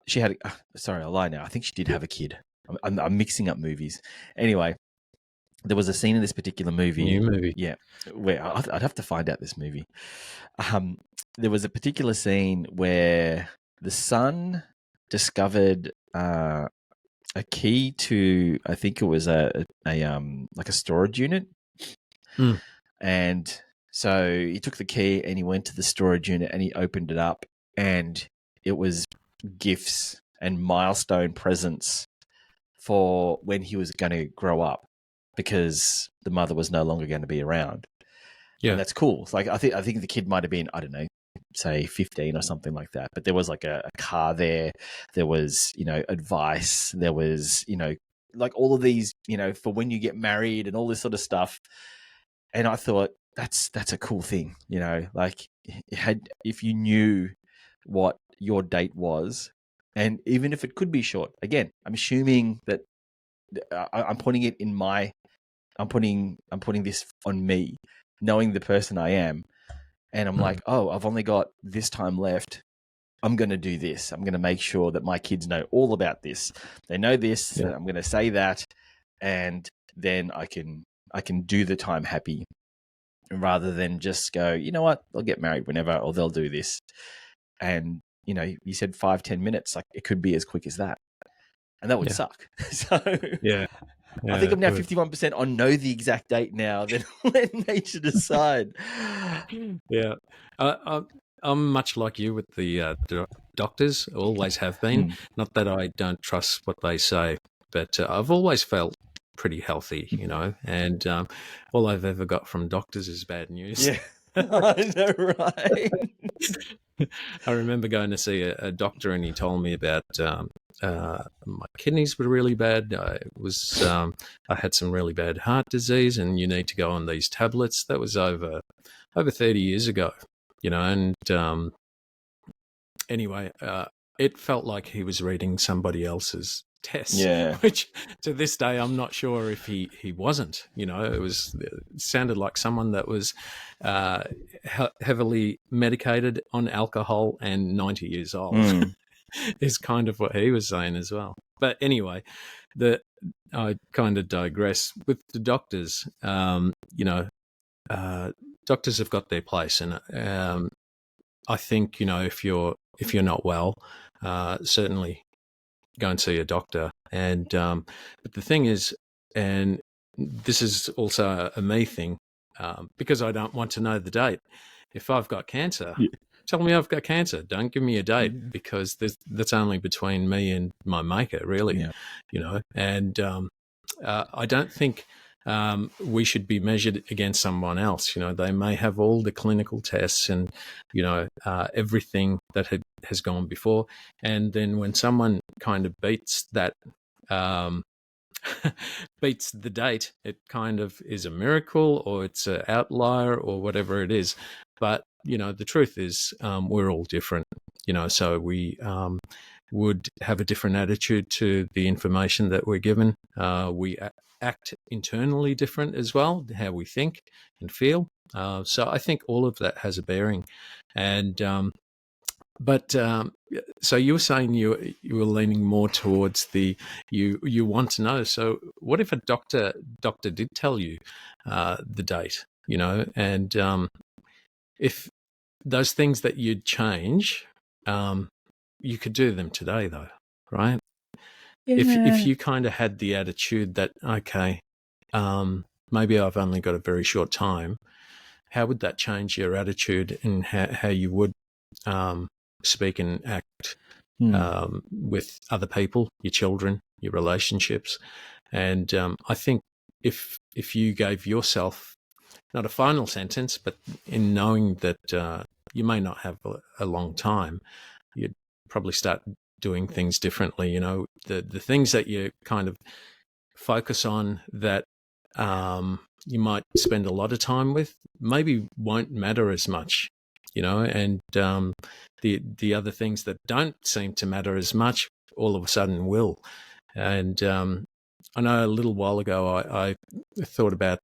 she had. Sorry, I lie now. I think she did have a kid. I'm mixing up movies. Anyway, there was a scene in this particular movie. New movie. Yeah, where I'd have to find out this movie. There was a particular scene where the son discovered a key to, I think it was a like a storage unit, and so he took the key and he went to the storage unit and he opened it up, and it was gifts and milestone presents for when he was going to grow up, because the mother was no longer going to be around. Yeah, and that's cool. It's like I think the kid might have been, I don't know, say 15 or something like that. But there was like a car there. There was, advice. There was, like all of these, for when you get married and all this sort of stuff. And I thought that's a cool thing, like if you knew what your date was, and even if it could be short, again, I'm assuming that I'm putting it in I'm putting this on me, knowing the person I am. And I'm like, oh, I've only got this time left. I'm going to do this. I'm going to make sure that my kids know all about this. They know this. I'm going to say that, and then I can do the time happy, rather than just go, you know what, they'll get married whenever, or they'll do this. And, you said 5-10 minutes. Like, it could be as quick as that. And that would suck. So I think I'm now 51% on know the exact date now, then let nature decide. Yeah. I'm much like you with the doctors, always have been. Not that I don't trust what they say, but I've always felt pretty healthy, and all I've ever got from doctors is bad news. Yeah, I know, right? I remember going to see a doctor, and he told me about my kidneys were really bad. I had some really bad heart disease, and you need to go on these tablets. That was over 30 years ago, And anyway, it felt like he was reading somebody else's tests, Yeah. which to this day I'm not sure if he wasn't. It sounded like someone that was heavily medicated on alcohol and 90 years old. Is kind of what he was saying as well. But anyway, I kind of digress with the doctors. Doctors have got their place, and I think if you're not well, certainly go and see a doctor. And but the thing is, and this is also a me thing, because I don't want to know the date. If I've got cancer, tell me I've got cancer. Don't give me a date, because that's only between me and my maker, really. And I don't think we should be measured against someone else. They may have all the clinical tests and everything that has gone before, and then when someone kind of beats that beats the date, it kind of is a miracle, or it's an outlier, or whatever it is. But the truth is, we're all different. So we would have a different attitude to the information that we're given. We act internally different as well, how we think and feel. So I think all of that has a bearing. And so you were saying you were leaning more towards you want to know. So what if a doctor did tell you the date, and if those things that you'd change, you could do them today, though, right? Yeah. If you kind of had the attitude that, okay, maybe I've only got a very short time, how would that change your attitude and how you would speak and act with other people, your children, your relationships? And I think if you gave yourself not a final sentence, but in knowing that you may not have a long time, you'd probably start doing things differently. The things that you kind of focus on that you might spend a lot of time with maybe won't matter as much, and the other things that don't seem to matter as much all of a sudden will. And I know a little while ago I thought about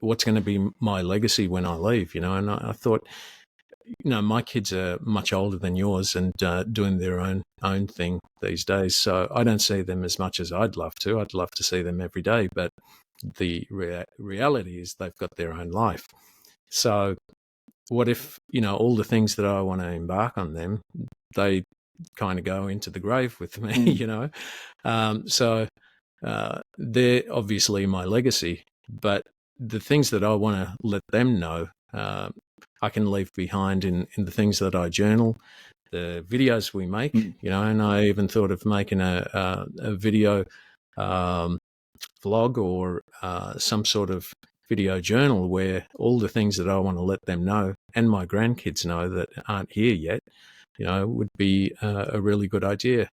what's going to be my legacy when I leave, and I thought, my kids are much older than yours and doing their own thing these days. So I don't see them as much as I'd love to. I'd love to see them every day, but the reality is they've got their own life. So what if, all the things that I want to embark on them, they kind of go into the grave with me, So they're obviously my legacy, but the things that I want to let them know, I can leave behind in the things that I journal, the videos we make, and I even thought of making a video vlog or some sort of video journal where all the things that I want to let them know and my grandkids know that aren't here yet, would be a really good idea.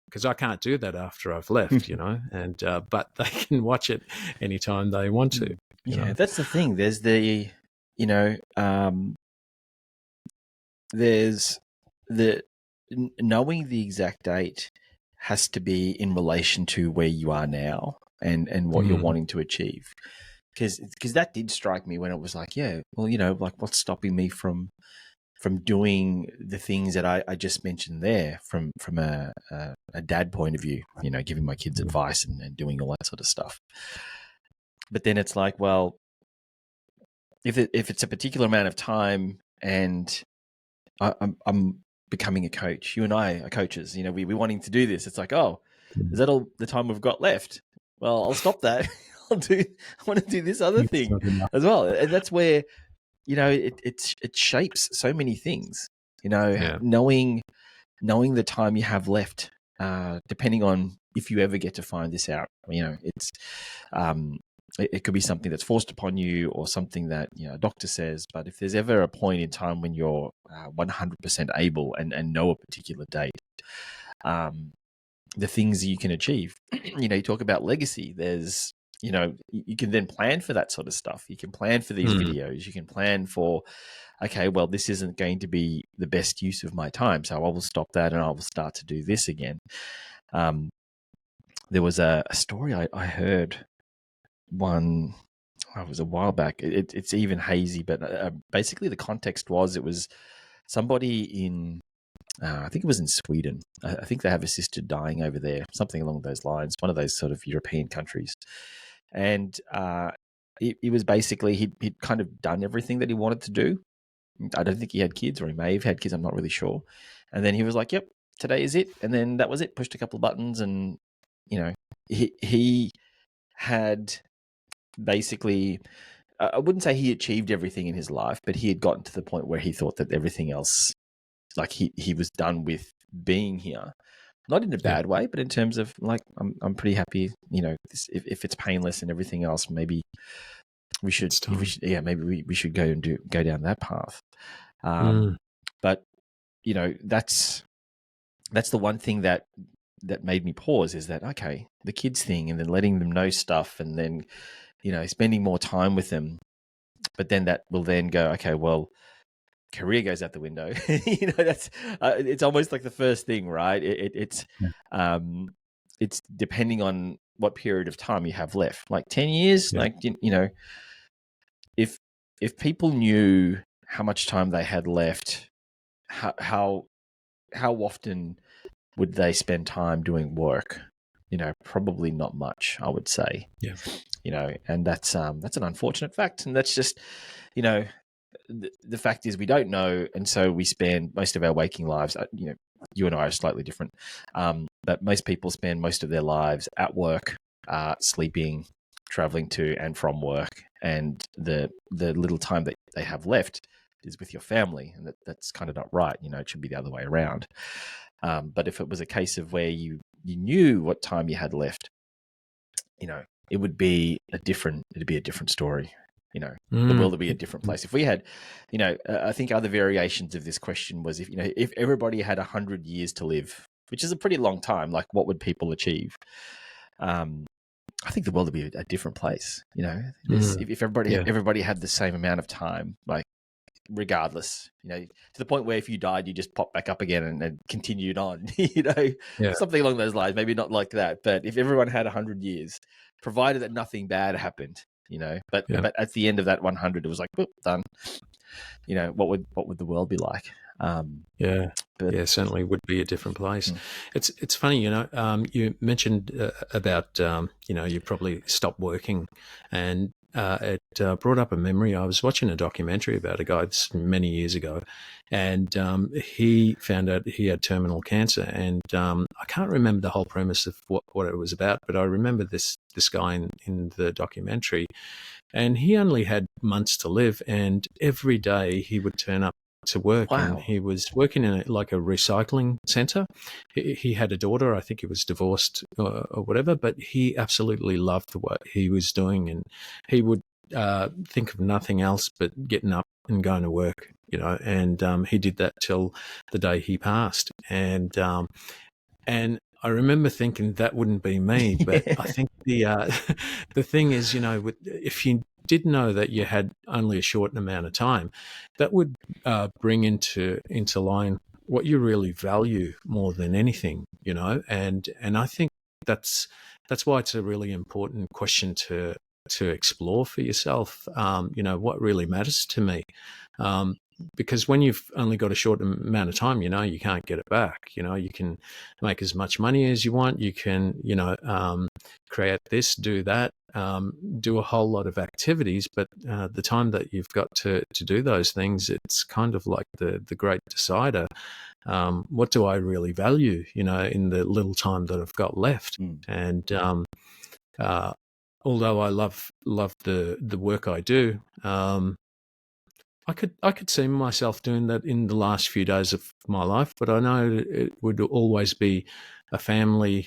Because I can't do that after I've left, and but they can watch it anytime they want to. That's the thing. There's there's the knowing the exact date has to be in relation to where you are now and what you're wanting to achieve. Because that did strike me when it was like, what's stopping me from doing the things that I just mentioned there from a dad point of view, giving my kids advice and doing all that sort of stuff. But then it's like, well, if it's a particular amount of time and I'm becoming a coach, you and I are coaches, we're wanting to do this. It's like, oh, is that all the time we've got left? Well, I'll stop that. I want to do this other thing as well. And that's where, it shapes so many things, knowing the time you have left, depending on if you ever get to find this out, it's it could be something that's forced upon you or something that a doctor says. But if there's ever a point in time when you're 100% able and know a particular date, the things you can achieve, you talk about legacy. There's, you can then plan for that sort of stuff. You can plan for these videos. You can plan for, okay, well, this isn't going to be the best use of my time, so I will stop that and I will start to do this again. There was a story I heard one, it was a while back. It's even hazy, but basically the context was, it was somebody in, I think it was in Sweden. I think they have assisted dying over there, something along those lines, one of those sort of European countries. And it was basically, he'd kind of done everything that he wanted to do. I don't think he had kids, or he may have had kids, I'm not really sure. And then he was like, yep, today is it. And then that was it, pushed a couple of buttons, and, he had basically, I wouldn't say he achieved everything in his life, but he had gotten to the point where he thought that everything else, like he was done with being here. Not in a bad way, but in terms of like, I'm pretty happy, if it's painless and everything else, maybe we should maybe we should go down that path. But that's the one thing that made me pause, is that, okay, the kids thing, and then letting them know stuff, and then spending more time with them. But then that will then go, okay, well, career goes out the window. That's it's almost like the first thing, right? It's depending on what period of time you have left, like 10 years. Like, if people knew how much time they had left, how often would they spend time doing work? Probably not much, I would say. And that's an unfortunate fact, and that's just, the fact is, we don't know, and so we spend most of our waking lives. You and I are slightly different, but most people spend most of their lives at work, sleeping, traveling to and from work, and the little time that they have left is with your family, and that's kind of not right. It should be the other way around. But if it was a case of where you knew what time you had left, it would be it'd be a different story. The world would be a different place. If we had, I think other variations of this question was, if everybody had 100 years to live, which is a pretty long time, like, what would people achieve? I think the world would be a different place. If everybody had the same amount of time, like, regardless, to the point where if you died, you just pop back up again and continued on, something along those lines. Maybe not like that, but if everyone had 100 years, provided that nothing bad happened, but at the end of that 100, it was like, whoop, done. What would the world be like? Certainly would be a different place. It's funny, you mentioned about you probably stopped working, and it brought up a memory. I was watching a documentary about a guy many years ago, and he found out he had terminal cancer, and I can't remember the whole premise of what it was about, but I remember this guy in the documentary, and he only had months to live, and every day he would turn up to work. Wow. And he was working in a recycling center. He had a daughter. I think he was divorced or whatever, but he absolutely loved the work he was doing, and he would think of nothing else but getting up and going to work, and he did that till the day he passed. And I remember thinking that wouldn't be me, but I think the thing is, if you did know that you had only a short amount of time, that would bring into line what you really value more than anything, and I think that's why it's a really important question to explore for yourself. What really matters to me. Because when you've only got a short amount of time, you can't get it back. You can make as much money as you want. You can, create this, do that, do a whole lot of activities. But the time that you've got to do those things, it's kind of like the great decider. What do I really value, in the little time that I've got left? And although I love the work I do, I could see myself doing that in the last few days of my life, but I know it would always be a family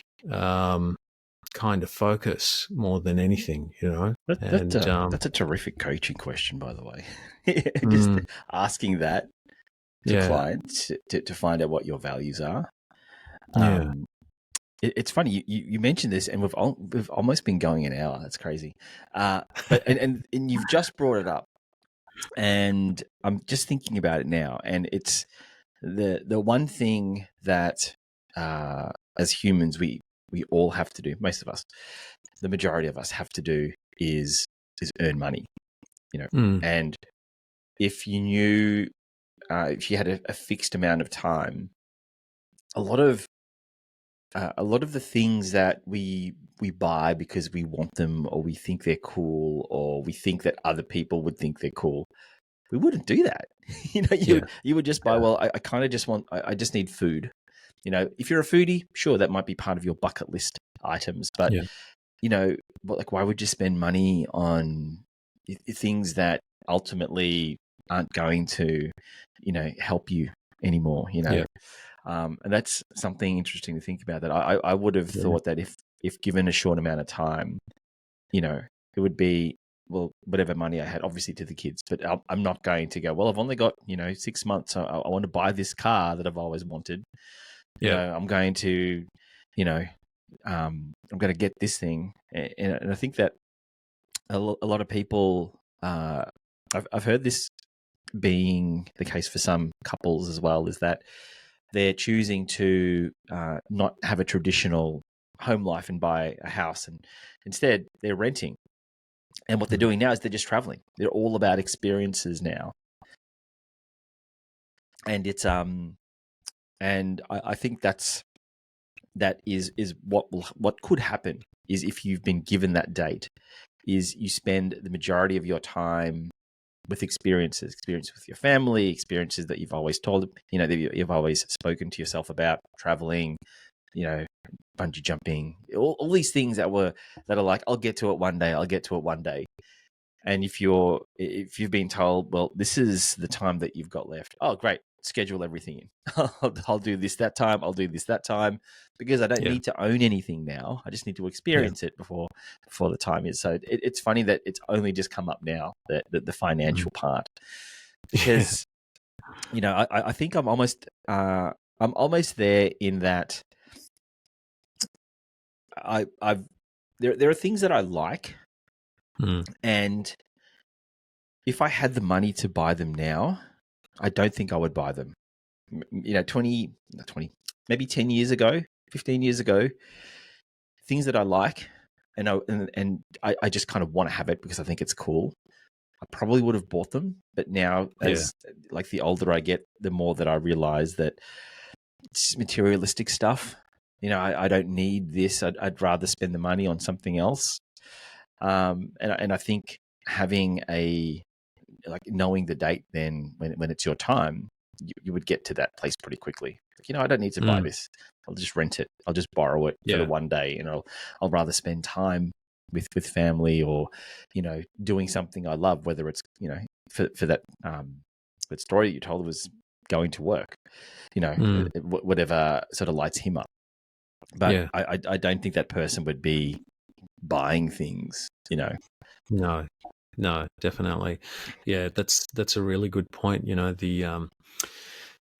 kind of focus more than anything, That's a terrific coaching question, by the way. Just mm, asking that to yeah, clients to find out what your values are. yeah, It's funny you mentioned this, and we've almost been going an hour. That's crazy. But and you've just brought it up, and I'm just thinking about it now, and it's the one thing that as humans we all have to do. Most of us, the majority of us, have to do is earn money. mm, And if you knew, if you had a fixed amount of time, a lot of the things that we buy because we want them, or we think they're cool, or we think that other people would think they're cool, we wouldn't do that. yeah, You would just buy. Well, I kind of just want. I just need food. If you're a foodie, sure, that might be part of your bucket list items. But yeah, but why would you spend money on things that ultimately aren't going to, help you anymore? yeah, And that's something interesting to think about. That I would have yeah, thought that if given a short amount of time, it would be, well, whatever money I had, obviously to the kids, but I'm not going to go, well, I've only got 6 months. I want to buy this car that I've always wanted. yeah, I'm going to, I'm going to get this thing, and I think that a lot of people, I've heard this being the case for some couples as well, is that they're choosing to not have a traditional home life and buy a house, and instead they're renting. And what they're doing now is they're just traveling. They're all about experiences now, and it's and I think that is what could happen is, if you've been given that date, is you spend the majority of your time with experience with your family, experiences that you've always told, that you've always spoken to yourself about, traveling, bungee jumping, all these things that are like, I'll get to it one day. And if you've been told, well, this is the time that you've got left, oh great, schedule everything in. I'll do this that time, I'll do this that time, because I don't yeah, need to own anything now. I just need to yeah, experience it before the time is. So it's funny that it's only just come up now, the mm, financial part, yeah, because I think I'm almost there, in that I've there are things that I like, mm, and if I had the money to buy them now, I don't think I would buy them. 20, not 20, maybe 10 years ago, 15 years ago, things that I like, and I just kind of want to have it because I think it's cool, I probably would have bought them. But now, yeah, as like the older I get, the more that I realize that it's materialistic stuff. I don't need this. I'd rather spend the money on something else. And I think having knowing the date, then when it's your time, you would get to that place pretty quickly. I don't need to buy mm, this. I'll just rent it. I'll just borrow it for the yeah, one day, and I'll rather spend time with family, or doing something I love, whether it's for that that story that you told was going to work, mm, whatever sort of lights him up. But yeah. I don't think that person would be buying things. No, no, definitely. Yeah, that's a really good point.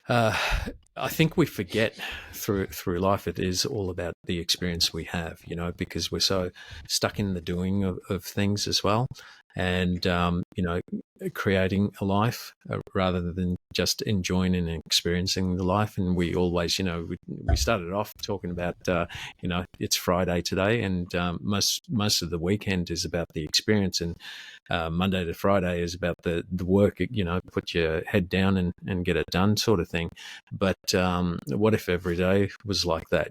Uh, I think we forget through life it is all about the experience we have, because we're so stuck in the doing of things as well, and creating a life rather than just enjoying and experiencing the life. And we always, we started off talking about, it's Friday today, and most of the weekend is about the experience, and Monday to Friday is about the work, put your head down and get it done sort of thing. But what if every day was like that,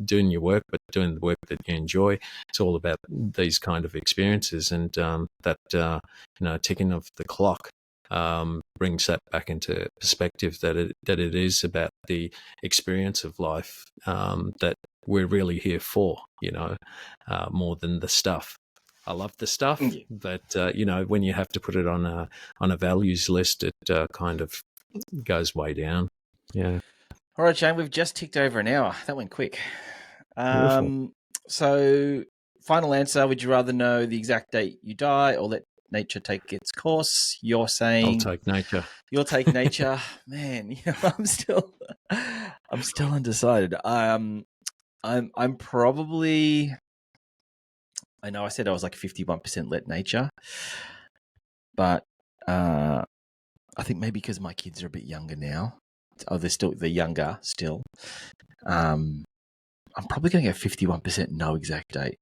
doing your work, but doing the work that you enjoy? It's all about these kind of experiences, and ticking of the clock brings that back into perspective, that it is about the experience of life that we're really here for, more than the stuff. I love the stuff, Yeah. but when you have to put it on a values list, it kind of goes way down. Yeah, All right, Shane, we've just ticked over an hour. That went quick. beautiful. Um, So, final answer, would you rather know the exact date you die or let nature take its course? You're saying I'll take nature. You'll take nature. Man, I'm still undecided. I'm probably, I know I said I was like 51% let nature, but I think maybe because my kids are a bit younger now. Oh, they're younger still. I'm probably going to go 51% no exact date.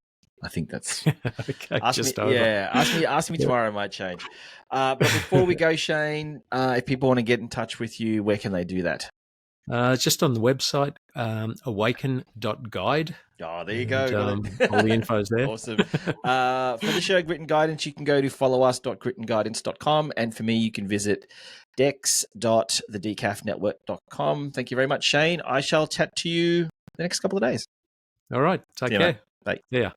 I think that's Okay, just over. Yeah, ask me tomorrow. It might change. But before we go, Shane, if people want to get in touch with you, where can they do that? Just on the website, awaken.guide. Oh, there you go. Got it. All the info's there. Awesome. For the show Grit and Guidance, you can go to followus.gritandguidance.com. And for me, you can visit dex.thedecafnetwork.com. Thank you very much, Shane. I shall chat to you the next couple of days. All right. Take See you, care. mate. Bye. Yeah.